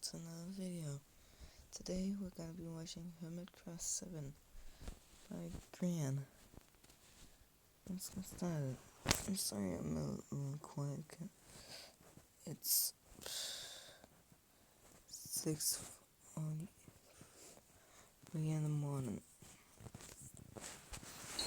to another video. Today we're gonna be watching Hermitcraft 7 by Gran. Let's get started. I'm sorry I'm a little quiet. It's 6 in the morning.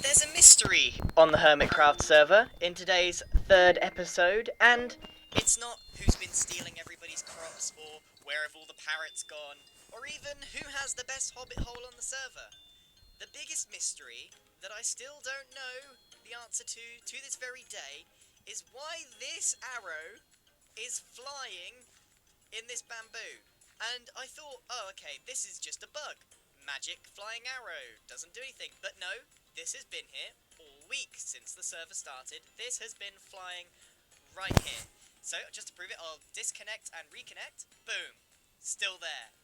There's a mystery on the Hermitcraft server in today's third episode, and it's not who's been stealing everybody's crops, or where have all the parrots gone, or even who has the best hobbit hole on the server. The biggest mystery that I still don't know the answer to this very day is why this arrow is flying in this bamboo. And I thought, oh okay, this is just a bug. Magic flying arrow, doesn't do anything. But no, this has been here all week since the server started. This has been flying right here. So, just to prove it, I'll disconnect and reconnect. Boom. Still there.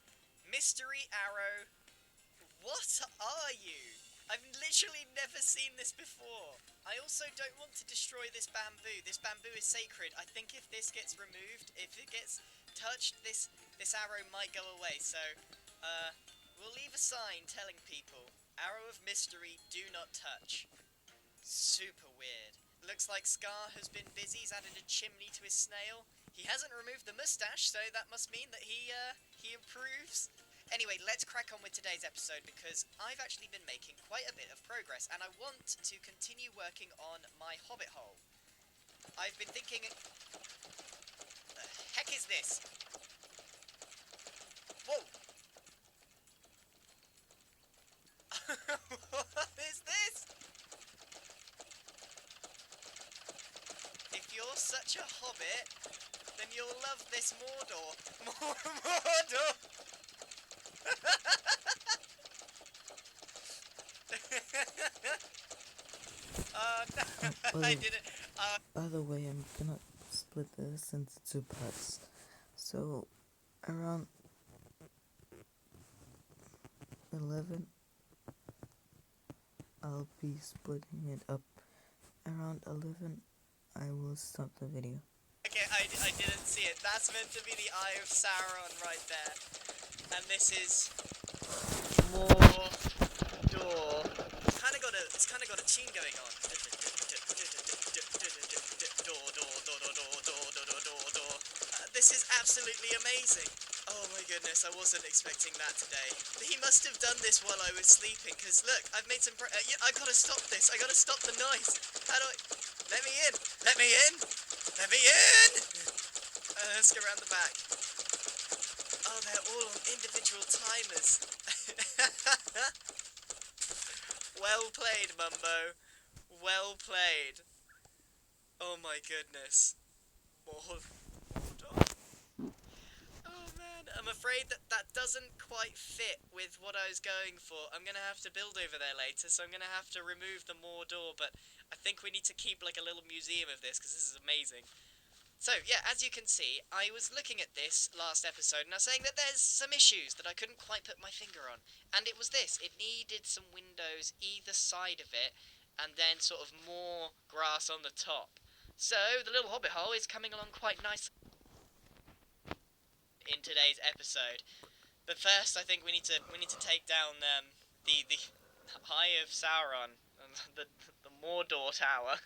Mystery arrow. What are you? I've literally never seen this before. I also don't want to destroy this bamboo. This bamboo is sacred. I think if this gets removed, if it gets touched, this arrow might go away. So, we'll leave a sign telling people, arrow of mystery, do not touch. Super weird. Looks like Scar has been busy. He's added a chimney to his snail. He hasn't removed the moustache, so that must mean that he improves. Anyway, let's crack on with today's episode, because I've actually been making quite a bit of progress, and I want to continue working on my hobbit hole. I've been thinking... The heck is this? Whoa! What is this? If you're such a hobbit, then you'll love this Mordor. Mordor! No, I didn't. By the way, I'm gonna split this into 2 parts. So, around 11, I'll be splitting it up. Around 11, I will stop the video. Okay, I didn't see it. That's meant to be the Eye of Sauron right there. And this is Mordor. It's kinda got a tune going on. This is absolutely amazing. Oh my goodness, I wasn't expecting that today. He must have done this while I was sleeping, because look, I've made some I gotta stop this. I gotta stop the noise. How do I... Let me in! Let me in! Let me in! Let's go around the back. Oh, they're all on individual timers. Well played, Mumbo. Well played. Oh my goodness. Mordor. Oh man, I'm afraid that doesn't quite fit with what I was going for. I'm gonna have to build over there later, so I'm gonna have to remove the Mordor, but I think we need to keep like a little museum of this, because this is amazing. So, yeah, as you can see, I was looking at this last episode, and I was saying that there's some issues that I couldn't quite put my finger on. And it was this. It needed some windows either side of it, and then sort of more grass on the top. So, the little hobbit hole is coming along quite nicely in today's episode. But first, I think we need to take down the Eye of Sauron, the Mordor Tower.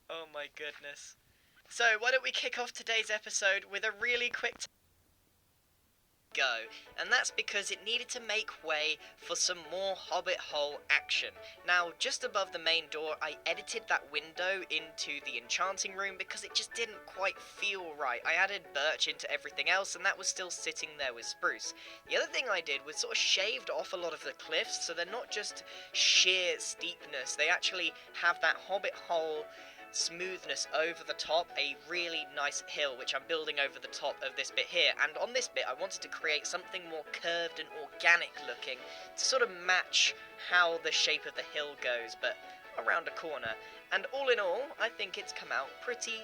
Oh my goodness. So, why don't we kick off today's episode with a really quick go, and that's because it needed to make way for some more hobbit hole action. Now, just above the main door, I edited that window into the enchanting room because it just didn't quite feel right. I added birch into everything else, and that was still sitting there with spruce. The other thing I did was sort of shaved off a lot of the cliffs, so they're not just sheer steepness, they actually have that hobbit hole smoothness over the top, a really nice hill which I'm building over the top of this bit here. And on this bit I wanted to create something more curved and organic looking to sort of match how the shape of the hill goes, but around a corner. And all in all, I think it's come out pretty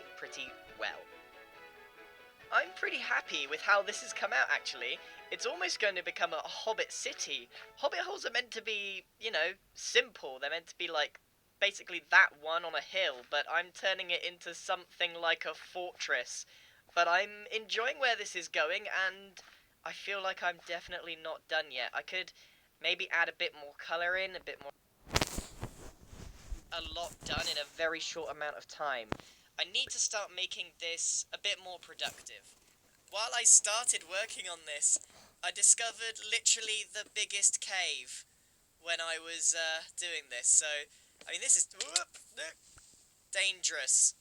well. I'm pretty happy with how this has come out, actually. It's almost going to become a hobbit city. Hobbit holes are meant to be, you know, simple. They're meant to be like basically that one on a hill, but I'm turning it into something like a fortress but I'm enjoying where this is going, and I feel like I'm definitely not done yet. I could maybe add a bit more colour in, a bit more... A lot done in a very short amount of time. I need to start making this a bit more productive. While I started working on this, I discovered literally the biggest cave when I was doing this. So, I mean, this is dangerous.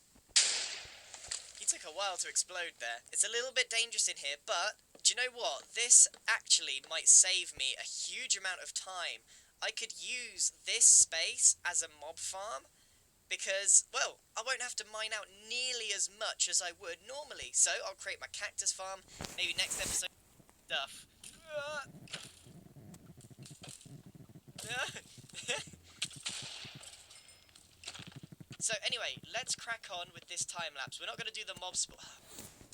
He took a while to explode there. It's a little bit dangerous in here, but do you know what? This actually might save me a huge amount of time. I could use this space as a mob farm because, well, I won't have to mine out nearly as much as I would normally. So I'll create my cactus farm. Maybe next episode stuff. So anyway, let's crack on with this time lapse. We're not going to do the mob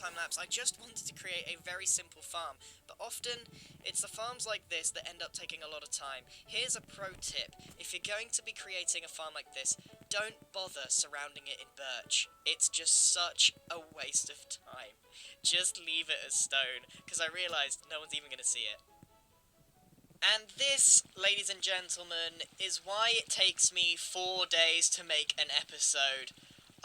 time lapse. I just wanted to create a very simple farm, but often it's the farms like this that end up taking a lot of time. Here's a pro tip. If you're going to be creating a farm like this, don't bother surrounding it in birch. It's just such a waste of time. Just leave it as stone, because I realised no one's even going to see it. And this, ladies and gentlemen, is why it takes me 4 days to make an episode.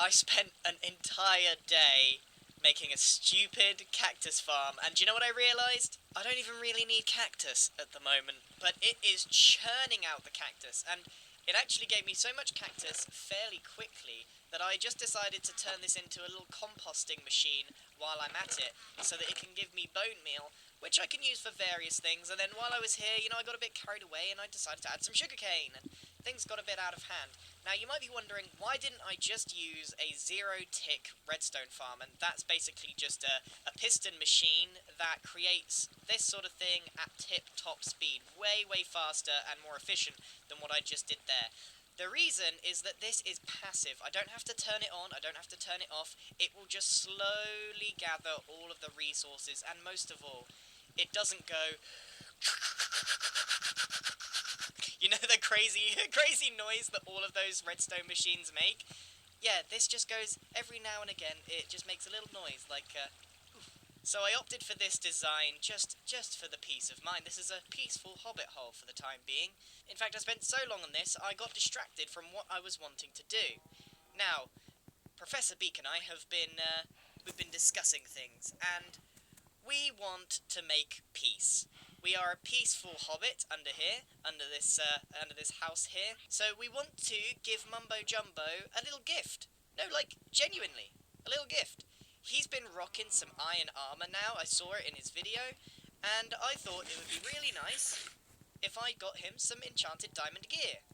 I spent an entire day making a stupid cactus farm, and do you know what I realised? I don't even really need cactus at the moment, but it is churning out the cactus, and it actually gave me so much cactus fairly quickly that I just decided to turn this into a little composting machine while I'm at it, so that it can give me bone meal, which I can use for various things. And then while I was here, I got a bit carried away and I decided to add some sugarcane, and things got a bit out of hand. Now, you might be wondering, why didn't I just use a zero-tick redstone farm? And that's basically just a piston machine that creates this sort of thing at tip-top speed, way, way faster and more efficient than what I just did there. The reason is that this is passive. I don't have to turn it on, I don't have to turn it off. It will just slowly gather all of the resources, and most of all, it doesn't go... You know the crazy noise that all of those redstone machines make? Yeah, this just goes every now and again. It just makes a little noise, like, So I opted for this design just for the peace of mind. This is a peaceful hobbit hole for the time being. In fact, I spent so long on this, I got distracted from what I was wanting to do. Now, Professor Beak and I have been, we've been discussing things, and we want to make peace. We are a peaceful hobbit under here, under this house here. So we want to give Mumbo Jumbo a little gift. No, like, genuinely, a little gift. He's been rocking some iron armor now. I saw it in his video, and I thought it would be really nice if I got him some enchanted diamond gear.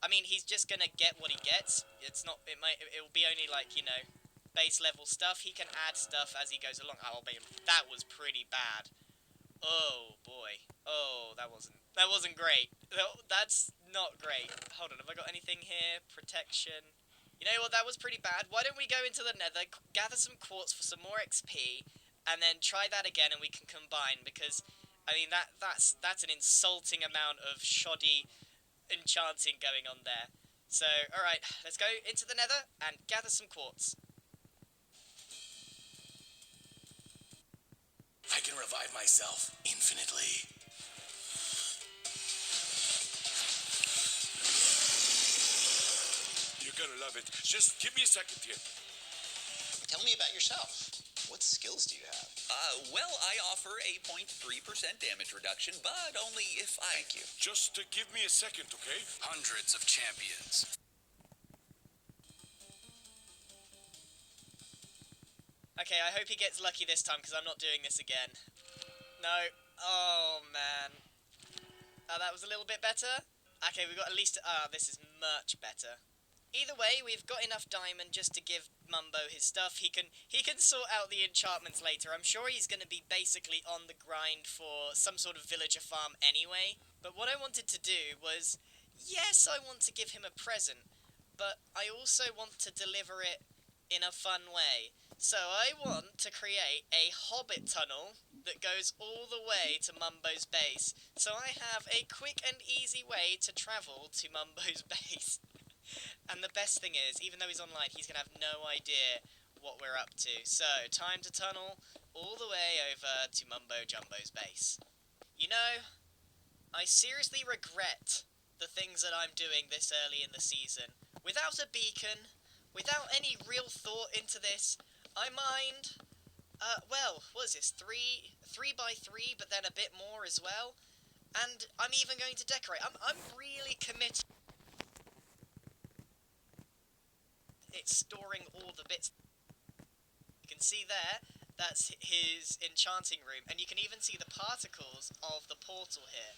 I mean, he's just gonna get what he gets. It will be only like, base level stuff. He can add stuff as he goes along. Oh, that was pretty bad. Oh boy. Oh, that wasn't great. That's not great. Hold on, have I got anything here? Protection. You know what, that was pretty bad. Why don't we go into the nether, gather some quartz for some more XP, and then try that again and we can combine, because, I mean, that's an insulting amount of shoddy enchanting going on there. So, alright, let's go into the nether and gather some quartz. I can revive myself infinitely. You're gonna love it. Just give me a second here. Tell me about yourself. What skills do you have? Well, I offer a 0.3% damage reduction, but only if I... Thank you. Just give me a second, okay? Hundreds of champions. Okay, I hope he gets lucky this time, because I'm not doing this again. No. Oh, man. Oh, that was a little bit better? Okay, we've got at least... this is much better. Either way, we've got enough diamond just to give Mumbo his stuff. He can sort out the enchantments later. I'm sure he's going to be basically on the grind for some sort of villager farm anyway. But what I wanted to do was... Yes, I want to give him a present, but I also want to deliver it in a fun way. So I want to create a hobbit tunnel that goes all the way to Mumbo's base. So I have a quick and easy way to travel to Mumbo's base. And the best thing is, even though he's online, he's going to have no idea what we're up to. So, time to tunnel all the way over to Mumbo Jumbo's base. You know, I seriously regret the things that I'm doing this early in the season. Without a beacon, without any real thought into this, I mined, well, what is this, 3 by 3, but then a bit more as well. And I'm even going to decorate. I'm really committed. It's storing all the bits. You can see there, that's his enchanting room, and you can even see the particles of the portal here.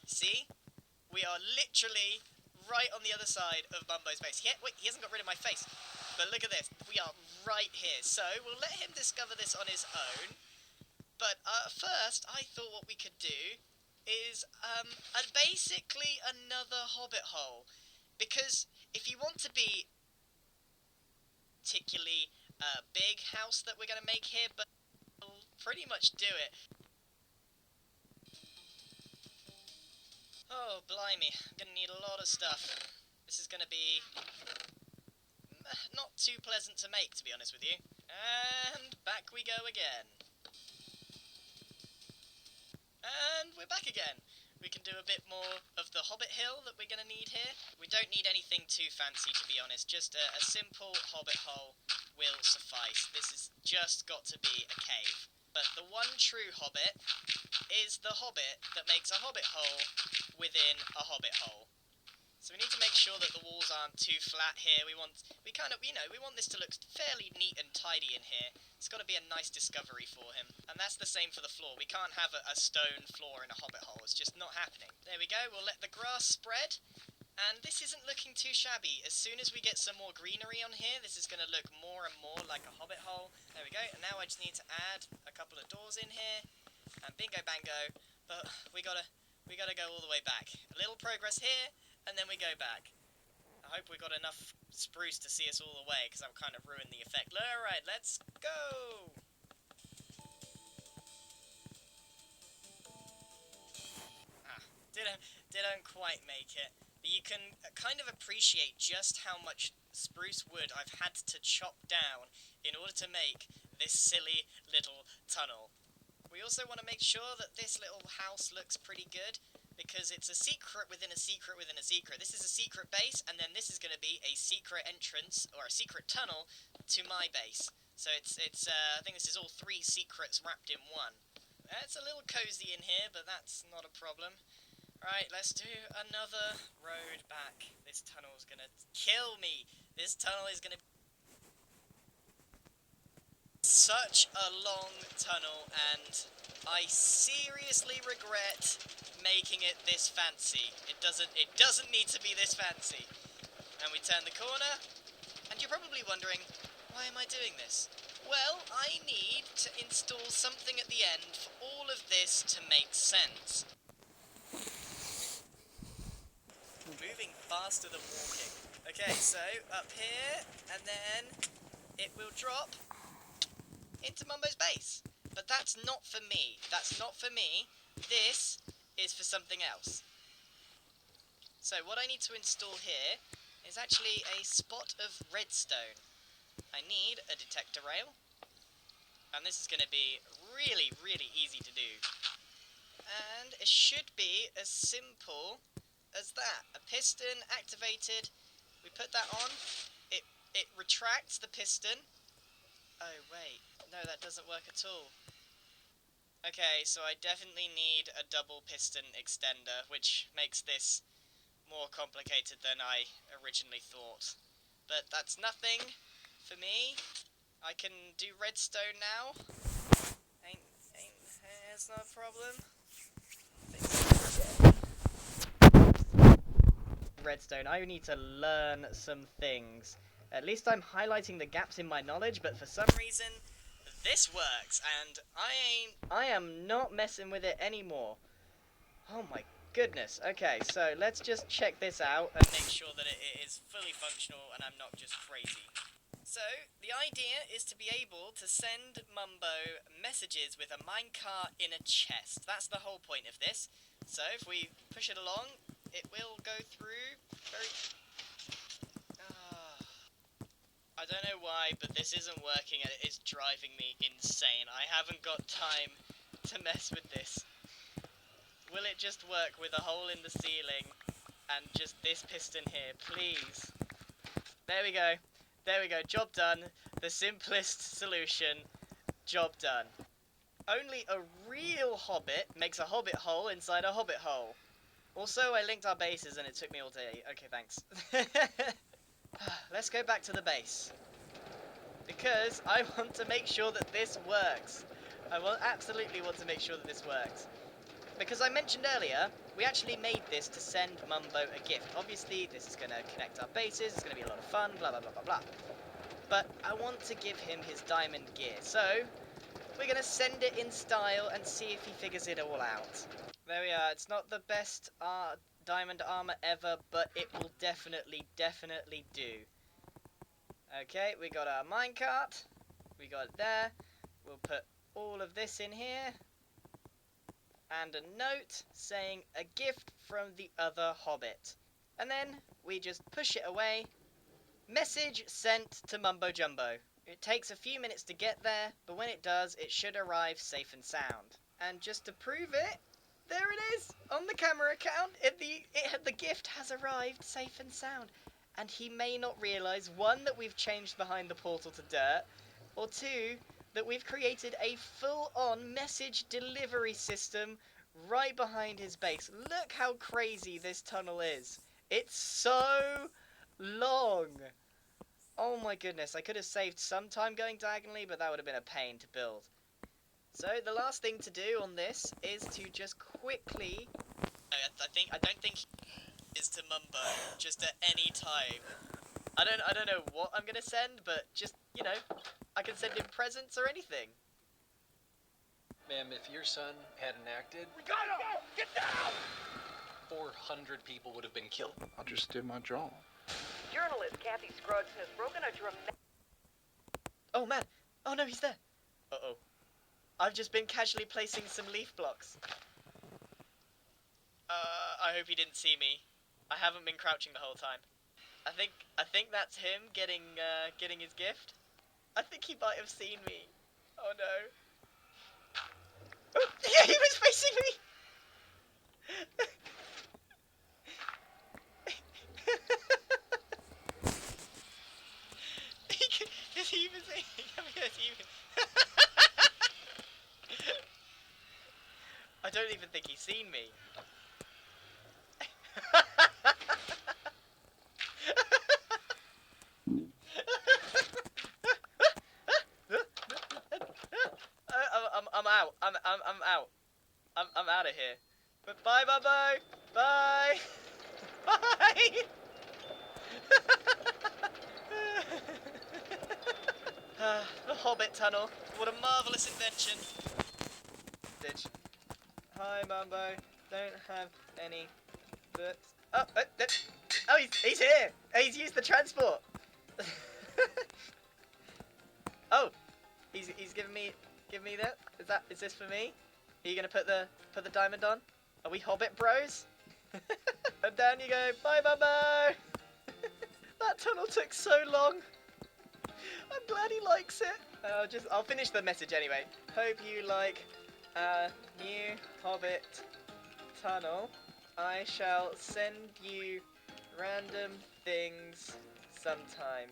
See? We are literally right on the other side of Mumbo's base. Wait, he hasn't got rid of my face. But look at this. We are right here. So, we'll let him discover this on his own. But first, I thought what we could do is basically another hobbit hole. Because if you want to be particularly big house that we're going to make here, but we'll pretty much do it. Oh, blimey. I'm going to need a lot of stuff. This is going to be not too pleasant to make, to be honest with you. And back we go again. And we're back again. We can do a bit more of the Hobbit Hill that we're going to need here. We don't need anything too fancy, to be honest. Just a simple Hobbit hole will suffice. This has just got to be a cave. But the one true Hobbit is the Hobbit that makes a Hobbit hole within a Hobbit hole. So we need to make sure that the walls aren't too flat here. We want this to look fairly neat and tidy in here. It's got to be a nice discovery for him. And that's the same for the floor. We can't have a stone floor in a hobbit hole. It's just not happening. There we go. We'll let the grass spread. And this isn't looking too shabby. As soon as we get some more greenery on here, this is going to look more and more like a hobbit hole. There we go. And now I just need to add a couple of doors in here. And bingo bango. But we gotta go all the way back. A little progress here. And then we go back. I hope we got enough spruce to see us all the way, because that would kind of ruin the effect. Alright, let's go! Didn't quite make it. But you can kind of appreciate just how much spruce wood I've had to chop down in order to make this silly little tunnel. We also want to make sure that this little house looks pretty good, because it's a secret within a secret within a secret. This is a secret base, and then this is going to be a secret entrance, or a secret tunnel, to my base. So it's I think this is all 3 secrets wrapped in one. It's a little cozy in here, but that's not a problem. Right, let's do another road back. This tunnel's going to kill me. This tunnel is going to be such a long tunnel, and I seriously regret making it this fancy. It doesn't need to be this fancy. And we turn the corner, and you're probably wondering, why am I doing this? Well, I need to install something at the end for all of this to make sense. Moving faster than walking. Okay, so up here, and then it will drop into Mumbo's base. But that's not for me. That's not for me. This is for something else. So what I need to install here is actually a spot of redstone. I need a detector rail. And this is going to be really, really easy to do. And it should be as simple as that. A piston activated. We put that on. It retracts the piston. Oh, wait. No, that doesn't work at all. Okay, so I definitely need a double piston extender, which makes this more complicated than I originally thought. But that's nothing for me. I can do redstone now. It's not a problem. Redstone, I need to learn some things. At least I'm highlighting the gaps in my knowledge, but for some reason, this works, and I am not messing with it anymore. Oh my goodness. Okay, so let's just check this out and make sure that it is fully functional and I'm not just crazy. So, the idea is to be able to send Mumbo messages with a minecart in a chest. That's the whole point of this. So, if we push it along, it will go through very... I don't know why, but this isn't working and it is driving me insane. I haven't got time to mess with this. Will it just work with a hole in the ceiling and just this piston here, please? There we go. There we go. Job done. The simplest solution. Job done. Only a real hobbit makes a hobbit hole inside a hobbit hole. Also, I linked our bases and it took me all day. Okay, thanks. Let's go back to the base. Because I want to make sure that this works. I absolutely want to make sure that this works. Because I mentioned earlier, we actually made this to send Mumbo a gift. Obviously, this is going to connect our bases, it's going to be a lot of fun, blah, blah, blah, blah, blah. But I want to give him his diamond gear, so we're going to send it in style and see if he figures it all out. There we are. It's not the best diamond armor ever, but it will definitely do. Okay, we got our minecart. We got it there. We'll put all of this in here. And a note saying a gift from the other hobbit. And then we just push it away. Message sent to Mumbo Jumbo. It takes a few minutes to get there, but when it does, it should arrive safe and sound. And just to prove it, there it is on the camera account. The gift has arrived safe and sound. And he may not realise, one, that we've changed behind the portal to dirt, or two, that we've created a full-on message delivery system right behind his base. Look how crazy this tunnel is. It's so long. Oh my goodness, I could have saved some time going diagonally, but that would have been a pain to build. So the last thing to do on this is to just quickly... I don't think is to Mumbo just at any time. I don't know what I'm gonna send, but just, you know, I can send him presents or anything. Ma'am, if your son hadn't acted, We gotta go! Get down! 400 people would have been killed. I just did my job. Journalist Kathy Scruggs has broken a dramatic... Oh man! Oh no, he's there! Uh-oh. I've just been casually placing some leaf blocks. I hope he didn't see me. I haven't been crouching the whole time. I think that's him getting his gift. I think he might have seen me. Oh no. Oh, yeah, he was facing me! Is he even saying? I don't even think he's seen me. I'm out. I'm out. I'm out of here. But bye, Bubbo. Bye. Bye. The Hobbit Tunnel. What a marvelous invention. Ditch. Hi, Mumbo. Don't have any books. Oh, he's here. He's used the transport. Oh, he's giving me that. Is this for me? Are you gonna put the diamond on? Are we Hobbit bros? And down you go. Bye, Mumbo. That tunnel took so long. I'm glad he likes it. I'll finish the message anyway. Hope you like new Hobbit tunnel. I shall send you random things sometime.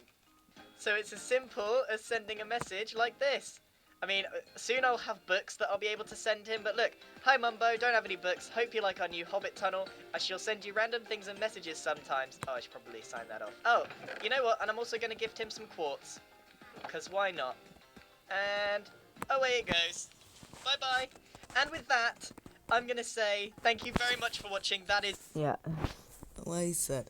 So it's as simple as sending a message like this. I mean, soon I'll have books that I'll be able to send him, but look. Hi Mumbo, don't have any books. Hope you like our new Hobbit tunnel. I shall send you random things and messages sometimes. Oh, I should probably sign that off. Oh, you know what? And I'm also going to gift him some quartz. Because why not? And away it goes. Bye-bye. And with that, I'm going to say thank you very much for watching. That is... Yeah, like I said,